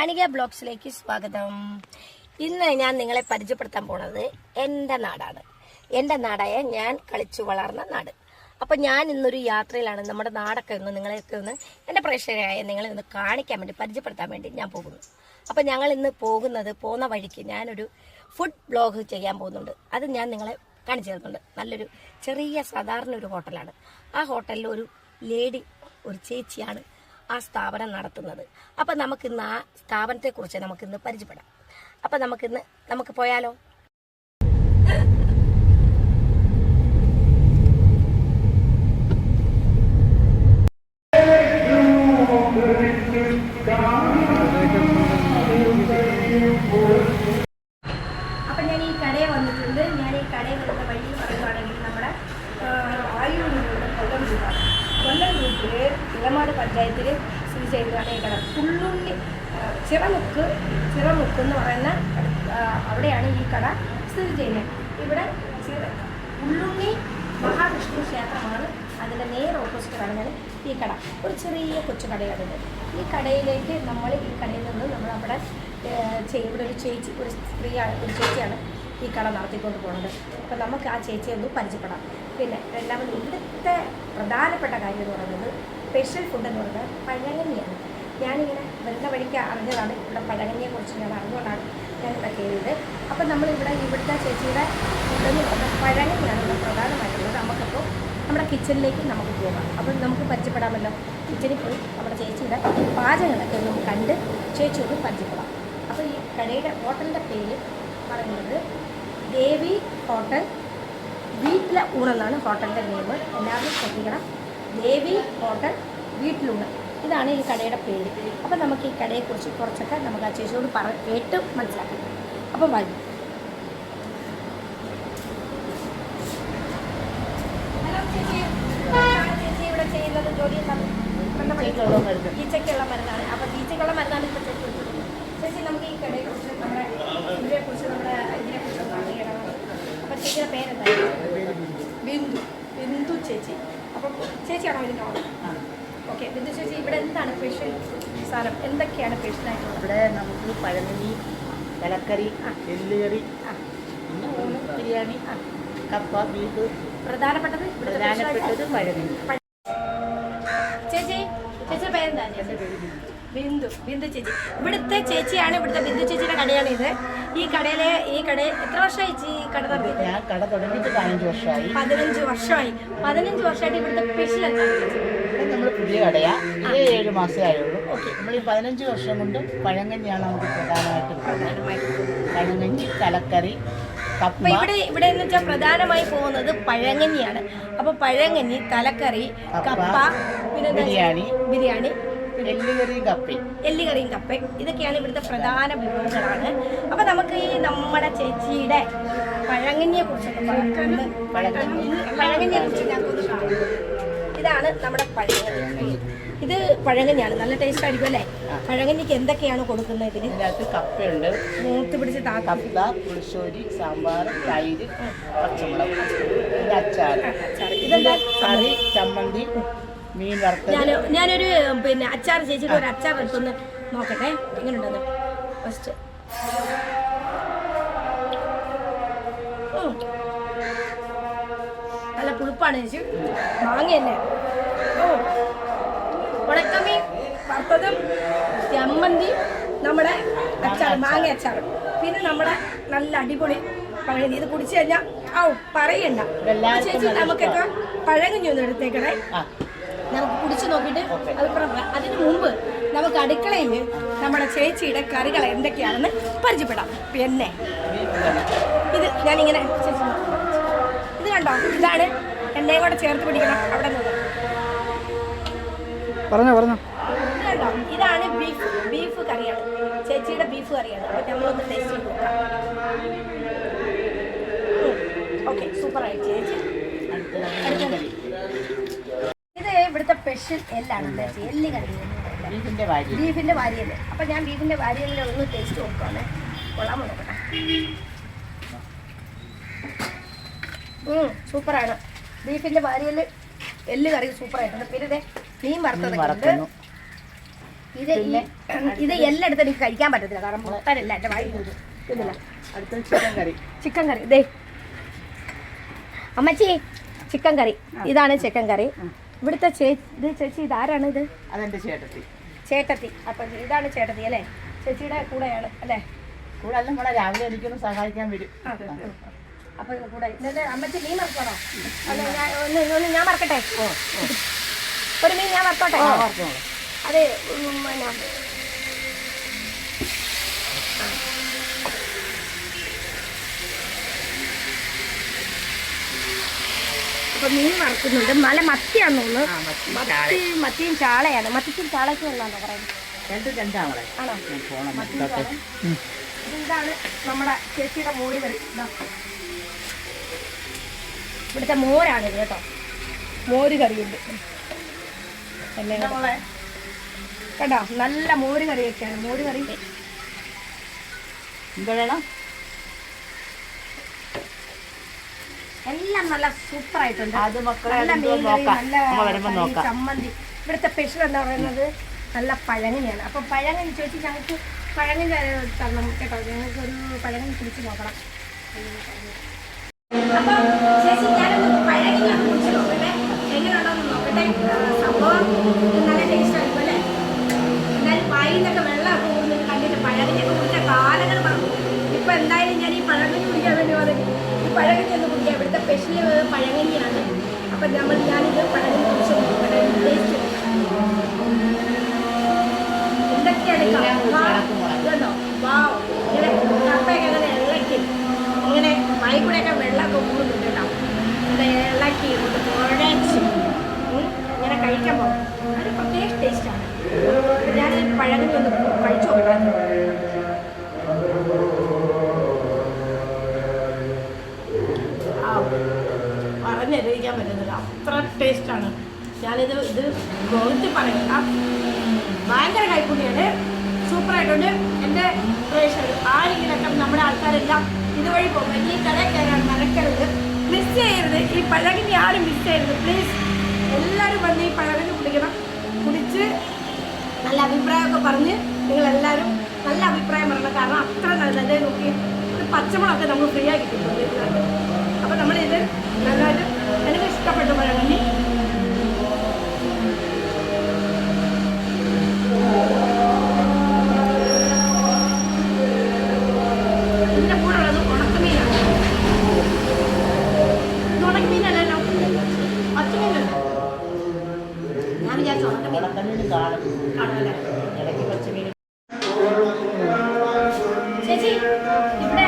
അനിക ബ്ലോഗ്സിലേക്ക് സ്വാഗതം. ഇന്ന് ഞാൻ നിങ്ങളെ പരിചയപ്പെടുത്താൻ പോണത് എൻ്റെ നാടാണ്. എൻ്റെ നാടായ ഞാൻ കളിച്ചു വളർന്ന നാട്. അപ്പം ഞാൻ ഇന്നൊരു യാത്രയിലാണ്. നമ്മുടെ നാടൊക്കെ ഒന്ന് നിങ്ങളെയൊക്കെ ഒന്ന് എൻ്റെ പ്രേക്ഷകരായ നിങ്ങളെ ഒന്ന് കാണിക്കാൻ വേണ്ടി പരിചയപ്പെടുത്താൻ വേണ്ടി ഞാൻ പോകുന്നു. അപ്പം ഞങ്ങൾ ഇന്ന് പോകുന്ന വഴിക്ക് ഞാനൊരു ഫുഡ് ബ്ലോഗ് ചെയ്യാൻ പോകുന്നുണ്ട്. അത് ഞാൻ നിങ്ങളെ കാണിച്ചു തരുന്നുണ്ട്. നല്ലൊരു ചെറിയ സാധാരണ ഒരു ഹോട്ടലാണ്. ആ ഹോട്ടലിൽ ഒരു ചേച്ചിയാണ് ആ സ്ഥാപനം നടത്തുന്നത്. അപ്പം നമുക്കിന്ന് ആ സ്ഥാപനത്തെക്കുറിച്ച് നമുക്കിന്ന് പരിചയപ്പെടാം. അപ്പം നമുക്ക് പോയാലോ? അപ്പം ഞാൻ ഈ കടയിൽ വന്നിട്ടുണ്ട്. ഞാൻ ഈ കടയിൽ വരുന്ന വഴി പറയുകയാണെങ്കിൽ നമ്മുടെ ആയൂരിലുള്ള കൊല്ലം റൂട്ടിൽ ഇളമാട് പഞ്ചായത്തിൽ സ്ഥിതി ചെയ്യുന്നതാണ് ഈ കട. പുള്ളുണ്ണി ചിറമുക്ക് എന്ന് പറയുന്ന അവിടെയാണ് ഈ കട സ്ഥിതി ചെയ്യുന്നത്. ഇവിടെ പുള്ളുണ്ണി മഹാവിഷ്ണു ക്ഷേത്രമാണ്. അതിൻ്റെ നേരെ ഓപ്പോസിറ്റാണ് ഞാൻ ഈ കട. ഒരു ചെറിയ കൊച്ചു കടയാണിത്. ഈ കടയിലേക്ക് ഈ കടയിൽ നിന്ന് നമ്മളവിടെ ഇവിടെ ഒരു ചേച്ചിയാണ് ഈ കട നടത്തിക്കൊണ്ട് പോകുന്നത്. അപ്പോൾ നമുക്ക് ആ ചേച്ചിയെ ഒന്ന് പരിചയപ്പെടാം. പിന്നെ രണ്ടാമത് ഇവിടുത്തെ പ്രധാനപ്പെട്ട കാര്യം എന്ന് പറയുന്നത് സ്പെഷ്യൽ ഫുഡ് എന്ന് പറയുന്നത് പഴങ്കഞ്ഞിയാണ്. ഞാനിങ്ങനെ വരുന്ന വഴിക്ക് അറിഞ്ഞതാണ് ഇവിടെ പഴങ്കഞ്ഞിയെക്കുറിച്ച് ഞാൻ അറിഞ്ഞുകൊണ്ടാണ് ഞാനിവിടെ കയറിയത്. അപ്പം ഇവിടുത്തെ ചേച്ചിയുടെ ഫുഡെന്ന് പറഞ്ഞാൽ പഴങ്കഞ്ഞിയാണ് ഇവിടെ പ്രധാനമായിട്ടുള്ളത്. നമുക്കപ്പോൾ നമ്മുടെ കിച്ചണിലേക്ക് നമുക്ക് പോകാം. അപ്പം നമുക്ക് പരിചയപ്പെടാമല്ലോ. കിച്ചണിൽ പോയി നമ്മുടെ ചേച്ചിയുടെ പാചകങ്ങളൊക്കെ ഒന്ന് കണ്ട് ചേച്ചിയോട് പരിചയപ്പെടാം. അപ്പോൾ ഈ കടയുടെ ഹോട്ടലിൻ്റെ പേര് പറയുന്നത് ദേവി ഹോട്ടൽ വീട്ടിലെ ഊണെന്നാണ് ഹോട്ടലിൻ്റെ നെയിം. എല്ലാവരും ശ്രദ്ധിക്കണം. ദേവി ഹോട്ടൽ വീട്ടിലൂണ്, ഇതാണ് ഈ കടയുടെ പേര്. അപ്പം നമുക്ക് ഈ കടയെക്കുറിച്ച് കുറച്ചൊക്കെ നമുക്ക് ആ ചേച്ചിയോട് കേട്ട് മനസ്സിലാക്കാം. അപ്പം വഴി ചേച്ചി ഇവിടെ ചെയ്യുന്നത് ജോലി ഈച്ചയ്ക്കുള്ള മരുന്നാണ്. അപ്പം ഈച്ചയ്ക്കുള്ള മരുന്നാണ് ഇപ്പോൾ ചേച്ചി വെച്ചിട്ടുള്ളത്. ചേച്ചി നമുക്ക് ഈ കടയെക്കുറിച്ച് ഇതിനെക്കുറിച്ച് അറിയണം. അപ്പം ചേച്ചിയുടെ പേരെന്താണ്? ബിന്ദു ചേച്ചി. അപ്പം ചേച്ചിയാണോ ഇതിൻ്റെ ഓണർ? ഓക്കെ. ബിന്ദു ചേച്ചി, ഇവിടെ എന്താണ് സ്പെഷ്യൽ സാധനം? എന്തൊക്കെയാണ് സ്പെഷ്യലായിട്ടുള്ളത്? ഇവിടെ നമുക്ക് പഴങ്കഞ്ഞി, തലക്കറി, എല്ലുകറി, പിന്നെ ബിരിയാണി, കപ്പ, ബീഫ്. പ്രധാനപ്പെട്ടത് പഴങ്കഞ്ഞി. ചേച്ചിയുടെ പേരെന്താ? ബിന്ദു ചേച്ചി. ഇവിടുത്തെ ചേച്ചിയാണ്. ഇവിടുത്തെ ബിന്ദു ചേച്ചിയുടെ കടയാണ് ഇത്. ഈ കട എത്ര വർഷമായി ഈ കട തുടങ്ങിയിട്ട്? ഞാൻ കട തുടങ്ങിയിട്ട് 15 വർഷമായി. 15 വർഷമായിട്ട് ഇവിടുത്തെ സ്പെഷ്യൽ എന്താണ്? നമ്മൾ പുതിയ കടയാ. 7 മാസമേ ആയുള്ളൂ. നമ്മൾ ഈ 15 വർഷം കൊണ്ട് പഴങ്കഞ്ഞിയാണ് നമുക്ക് പ്രധാനമായിട്ടും. പഴങ്കഞ്ഞി, തലക്കറി, കപ്പ. ഇവിടെ എന്ന് വെച്ചാൽ പ്രധാനമായി പോകുന്നത് പഴങ്കഞ്ഞിയാണ്. അപ്പോൾ പഴങ്കഞ്ഞി, തലക്കറി, കപ്പ, പിന്നെ ബിരിയാണി, എല്ലുകറിയും കപ്പയും ഇതൊക്കെയാണ് ഇവിടുത്തെ പ്രധാന വിഭവങ്ങളാണ്. അപ്പൊ നമുക്ക് ഈ നമ്മുടെ ചേച്ചിയുടെ പഴങ്കഞ്ഞിയെ കുറിച്ചൊക്കെ ഇതാണ് നമ്മുടെ പഴങ്കഞ്ഞി. ഇത് പഴങ്കഞ്ഞിയാണ്. നല്ല ടേസ്റ്റ് ആയിരിക്കും അല്ലേ? പഴങ്കഞ്ഞിക്ക് എന്തൊക്കെയാണ് കൊടുക്കുന്നത്? ഇതിനകത്ത് കപ്പയുണ്ട്, മൂത്ത് പിടിച്ച് കപ്പ, പുളിശ്ശേരി, സാമ്പാർ, തൈര്, പച്ചമുളക്, അച്ചാർ, ഇതെന്താ കറി, ചമ്മന്തി, മീൻ വറുത്തത്. ഞാനൊരു അച്ചാർ ചേച്ചിയുടെ ഒരു അച്ചാർ എടുത്തൊന്ന് നോക്കട്ടെ എങ്ങനെയുണ്ടെന്ന്. ഫസ്റ്റ് നല്ല പുളിപ്പാണ് ചേച്ചി. മാങ്ങയല്ലേ? ഉണക്കമീൻ വറുത്തതും, ചമ്മന്തി, നമ്മുടെ അച്ചാർ, മാങ്ങ അച്ചാർ, പിന്നെ നമ്മുടെ നല്ല അടിപൊളി പഴങ്കഞ്ഞി. ഇത് കുടിച്ചു കഴിഞ്ഞാൽ പറയണ്ട ചേച്ചി. നമുക്കൊക്കെ പഴങ്കഞ്ഞി ഒന്ന് എടുത്തേക്കണേ. നമുക്ക് കുടിച്ചു നോക്കിയിട്ട് അതിന് മുമ്പ് നമുക്ക് അടുക്കളയിൽ നമ്മുടെ ചേച്ചിയുടെ കറികൾ എന്തൊക്കെയാണെന്ന് പരിചയപ്പെടാം. പിന്നെ ഇത് ഞാനിങ്ങനെ ഇത് കണ്ടോ? ഇതാണ് എണ്ണയും കൂടെ ചേർത്ത് പിടിക്കണം. അവിടെ നിന്ന് പറഞ്ഞോ. ഇത് കണ്ടോ? ഇതാണ് ബീഫ് കറിയാണ്. ചേച്ചിയുടെ ബീഫ് കറിയാണ്. അപ്പം നമ്മളൊന്ന് ടേസ്റ്റ് ചെയ്ത് നോക്കാം. ഓക്കെ, സൂപ്പറായി ചേച്ചി. ഇവിടുത്തെ സ്പെഷ്യൽ എല്ലാണ് എല്ല് കറി, ബീഫിന്റെ വാരിയല്. അപ്പൊ ഞാൻ ബീഫിന്റെ വാരിയലിൽ ഒന്ന് ടേസ്റ്റ് നോക്കുകയാണ്. കൊള്ളാൻ നോക്കട്ടെ. സൂപ്പറാണ്. ബീഫിന്റെ വാരിയല് എല്ല് കറി സൂപ്പറായിട്ടുണ്ട്. പിന്നെ മീൻ വറുത്തതൊക്കെ ഉണ്ട്. ഇത് എല്ലായിടത്തും എനിക്ക് കഴിക്കാൻ പറ്റത്തില്ല, കാരണം മുട്ടനല്ല എൻ്റെ വായി ഇതില്ല. അടുത്ത ചിക്കൻ കറി. ചിക്കൻ കറി ഇതേ അമ്മച്ചി, ചിക്കൻ കറി. ഇതാണ് ചിക്കൻ കറി. ഇവിടുത്തെ ചേച്ചി ഇതാരാണ്? ഇത് അതെൻ്റെ ചേട്ടത്തി. ചേട്ടത്തി. അപ്പം ഇതാണ് ചേട്ടത്തി അല്ലേ? ചേച്ചിയുടെ കൂടെയാണ് അല്ലേ? കൂടെ അല്ല, നമ്മളെ രാവിലെ എനിക്കൊന്ന് സഹായിക്കാൻ വരും. അപ്പൊ കൂടെ എന്നിട്ട് അമ്മച്ചി മീൻ മറക്കണോ? ഒന്ന് ഞാൻ മറക്കട്ടെ. ഒരു മീൻ ഞാൻ മറക്കോട്ടെ. അതെ, അപ്പൊ മീൻ വറക്കുന്നുണ്ട്. നല്ല മത്തിയാന്ന് തോന്നുന്നു. മത്തിയും ചാളയാണ്. മത്തിക്കും ചാളയ്ക്കും ഉള്ളതാണോ പറയുന്നത്? ആണോ? ഇതാണ് നമ്മുടെ ചേച്ചിയുടെ മോര് കറി. ഇവിടുത്തെ മോരാണിത് കേട്ടോ. മോര് കറിയുണ്ട് കേട്ടോ. നല്ല മോര് കറിയൊക്കെയാണ്. മോര് കറി എന്താ വേണം? എല്ലാം നല്ല സൂപ്പർ ആയിട്ടുണ്ട്. അത് മക്കളെ നല്ല മീൻ കറി, നല്ല ചമ്മന്തി. ഇവിടുത്തെ സ്പെഷ്യൽ എന്താ പറയുന്നത്, നല്ല പഴങ്ങനെയാണ്. അപ്പം പഴങ്ങനി ചോദിച്ചു ഞങ്ങൾക്ക് പഴങ്ങനി തരണം കേട്ടോ. ഞങ്ങൾക്ക് ഒരു പഴങ്ങനി കുടിച്ച് നോക്കണം. അപ്പം ചേച്ചി ഞാനൊന്ന് പഴങ്ങനി ഒന്ന് കുടിച്ച് നോക്കട്ടെ, എങ്ങനെയുണ്ടോന്ന് നോക്കട്ടെ. സംഭവം നല്ല ടേസ്റ്റ് ആയിരിക്കും അല്ലേ? എന്തായാലും വായിൽ നിന്നൊക്കെ വെള്ളമൊക്കെ പോകുന്നത് കണ്ടിട്ട് പഴങ്ങനിയൊക്കെ കുടിച്ച കാലങ്ങൾ പറഞ്ഞു. ഇപ്പം എന്തായാലും ഞാൻ ഈ പഴങ്ങനി കുടിക്കാൻ വേണ്ടി വന്നത്. ഈ പഴങ്ങനി ഒന്ന് കുടിക്കാം. ഇവിടുത്തെ സ്പെഷ്യൽ പഴങ്ങനിയാണ്. അപ്പം ഞാനിത് പഴങ്ങനി കുടിച്ച് നോക്കട്ടെ, ടേസ്റ്റ് എന്തൊക്കെയാണ്. ഇതുണ്ടോ? വാവ്, ഇങ്ങനെ കപ്പയൊക്കെ അങ്ങനെ ഇളക്കി ഇങ്ങനെ വായിക്കൂടെയൊക്കെ വെള്ളമൊക്കെ ഊറുന്നുണ്ട് കേട്ടോ. ഇത് ഇളക്കി കൊണ്ട് കുഴച്ച് ഇങ്ങനെ കഴിക്കുമ്പോൾ ഒരു പ്രത്യേക ടേസ്റ്റാണ്. ഞാൻ പഴങ്ങനി ഒന്ന് കഴിച്ചു നോക്കട്ടെ. പറഞ്ഞറിയിക്കാൻ പറ്റുന്നില്ല, അത്ര ടേസ്റ്റാണ്. ഞാനിത് ഗോവിന്ദി പറയില്ല, ഭയങ്കര കൈപ്പുണ്യാണ്. സൂപ്പറായിട്ടുണ്ട്. എൻ്റെ പ്രേക്ഷകർ ആരെങ്കിലൊക്കെ നമ്മുടെ ആൾക്കാരെല്ലാം ഇതുവഴി പോകുമ്പോൾ ഈ കടയിൽ കയറാൻ നടക്കരുത്, മിസ് ചെയ്യരുത്. ഈ പഴകിനി ആരും മിസ് ചെയ്യരുത് പ്ലീസ്. എല്ലാവരും വന്ന് ഈ പഴകിനി കുടിക്കണം. കുടിച്ച് നല്ല അഭിപ്രായമൊക്കെ പറഞ്ഞ് നിങ്ങളെല്ലാവരും നല്ല അഭിപ്രായം പറയണം. കാരണം അത്ര നല്ലത്. നോക്കി ഇത് പച്ചമുളകൊക്കെ നമുക്ക് ഫ്രീ ആയി കിട്ടും. അപ്പോൾ നമ്മളിത് നല്ലതായിട്ട് എനിക്ക് ഇഷ്ടപ്പെട്ടു പഴകിനി. ഇതിൻ്റെ കൂടെ ഉള്ളത് ഉണക്കമീനാണ്. ഇത് ഉണക്കമീനല്ലല്ലോ, പച്ചമീനല്ലേ? ഞാൻ വിചാരിച്ചു ഉണക്കമീൻ കാണുമല്ലേ. ചേച്ചി ഇവിടെ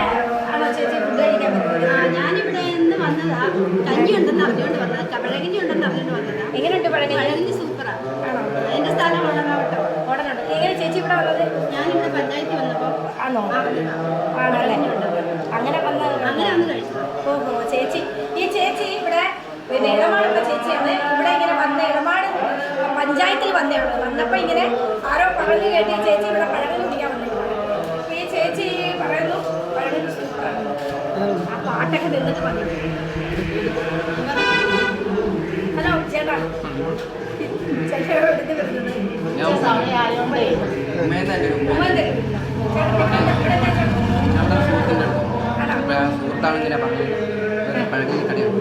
ആണോ ചേച്ചി ഫുഡ് കഴിക്കാൻ പറ്റുന്നത്? ഞാനിവിടെ ഇന്ന് വന്നതാ. കഞ്ഞി ഉണ്ടെന്ന് അറിഞ്ഞുകൊണ്ട് വന്നതാ, പഴകഞ്ഞി ഉണ്ടെന്ന് അറിഞ്ഞുകൊണ്ട് വന്നതാ. എങ്ങനെയുണ്ട് പഴകഞ്ഞി? പഴകഞ്ഞി സൂപ്പറാണ്. ആണോ? എൻ്റെ സ്ഥലം ഓടനാവട്ടോ. ഓടനുണ്ട്. എങ്ങനെ ചേച്ചി ഇവിടെ വന്നത്? ഞാനിവിടെ പഞ്ചായത്തിൽ വന്നപ്പോൾ ആണോ? ആണല്ലേ? അങ്ങനെ ഒന്ന് കഴിച്ചു. ഓഹോ. ചേച്ചി ഈ ചേച്ചി ഇവിടെ പിന്നെ ഇടമാടുള്ള ചേച്ചിയാണ്. ഇവിടെ ഇങ്ങനെ വന്ന ഇടമാട് പഞ്ചായത്തിൽ വന്നപ്പോൾ ഇങ്ങനെ ആരോ പറഞ്ഞു കേട്ടി ചേച്ചി ഇവിടെ പഴകഞ്ഞി കുടിക്കാൻ വന്നിട്ടുണ്ട്. അപ്പോൾ ഈ ചേച്ചി പറയുന്നു പഴകഞ്ഞി സൂപ്പറാണ്. ആ പാട്ടൊക്കെ നിന്നിട്ട് പറഞ്ഞു. ഹലോ ചേട്ടാ, ചേട്ടനോട് എടുത്ത് വരുന്നത് സുഹൃത്താണ് ഇങ്ങനെ പറഞ്ഞത്. പഴകഞ്ഞി കടയാണ്.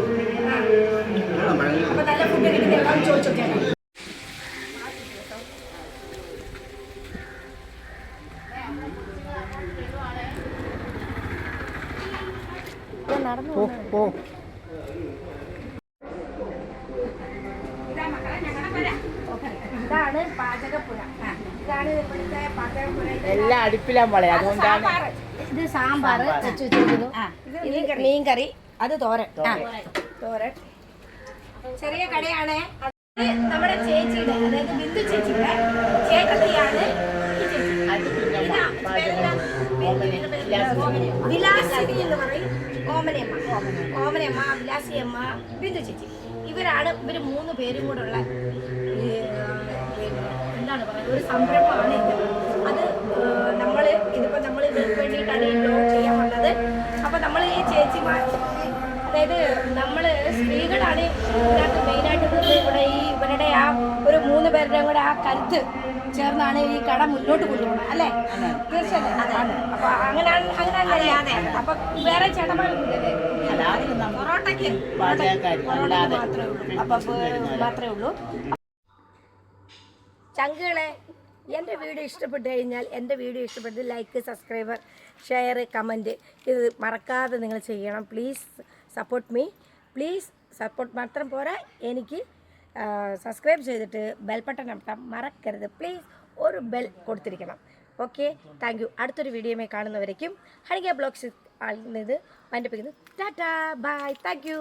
അപ്പൊ നല്ല ഫുഡ് കിട്ടുന്ന എല്ലാം ചോദിച്ചോക്കെ. നടന്നു ഇതാണ് പാചകപ്പുര. ഇതാണ് ഇവിടുത്തെ പാചകപ്പുര. എല്ലാം അടുപ്പിലാൻ പോലെ, അതുകൊണ്ടാണ്. ഇത് സാമ്പാർ വെച്ച് വെച്ചിരിക്കുന്നു. ഇത് മീൻകറി, അത് തോരൻ. തോരൻ ചെറിയ കടയാണ്. നമ്മുടെ ചേച്ചിയുടെ, അതായത് ബിന്ദു ചേച്ചിയുടെ ചേട്ടത്തിയാണ് ഈ ചേച്ചി. വിലാസിനി എന്ന് പറയും. ഓമനയമ്മ, വിലാസിയമ്മ, ബിന്ദു ചേച്ചി. ഇവർ മൂന്ന് പേരും കൂടെ ഉള്ള എന്താണ് പറയുന്നത്, ഒരു സംരംഭമാണ് ഇത്. അത് ഇതിപ്പോൾ നമ്മൾ ഇവർക്ക് വേണ്ടിയിട്ടാണ് ഈ ബ്ലോഗ് ചെയ്യാൻ വന്നത്. അപ്പോൾ നമ്മൾ ഈ ചേച്ചിമാർ, അതായത് നമ്മൾ സ്ത്രീകളാണ് ഇതിനകത്ത് മെയിനായിട്ട് ഇവിടെ ഇവരുടെ ആ ഒരു മൂന്ന് പേരുടെയും കൂടെ ആ കരുത്ത് ചേർന്നാണ് ഈ കട മുന്നോട്ട് കൊണ്ടുപോകുന്നത് അല്ലേ? തീർച്ചയായും അതാണ്. അപ്പൊ അങ്ങനെയാണ്. അപ്പൊ വേറെ ചേട്ടന്മാരൊന്നുമില്ലേ? പൊറോട്ടയ്ക്ക് മാത്രമേ ഉള്ളൂ. ചങ്കുകളെ, എൻ്റെ വീഡിയോ ഇഷ്ടപ്പെട്ട് കഴിഞ്ഞാൽ എൻ്റെ വീഡിയോ ഇഷ്ടപ്പെട്ട് ലൈക്ക്, സബ്സ്ക്രൈബർ, ഷെയർ, കമൻറ്റ് ഇത് മറക്കാതെ നിങ്ങൾ ചെയ്യണം. Please support me. Please support മാത്രം പോരാ, എനിക്ക് സബ്സ്ക്രൈബ് ചെയ്തിട്ട് ബെൽ ബട്ടൺ അമർത്താൻ മറക്കരുത്. പ്ലീസ് ഒരു ബെൽ കൊടുത്തിരിക്കണം. Okay, thank you. അടുത്തൊരു വീഡിയോയുമായി കാണുന്നവരേക്കും ഹണിക ബ്ലോഗ്സ് ഇത് മൻഡിപ്പിക്കുന്നു. ടാറ്റാ, ബൈ, താങ്ക് യു.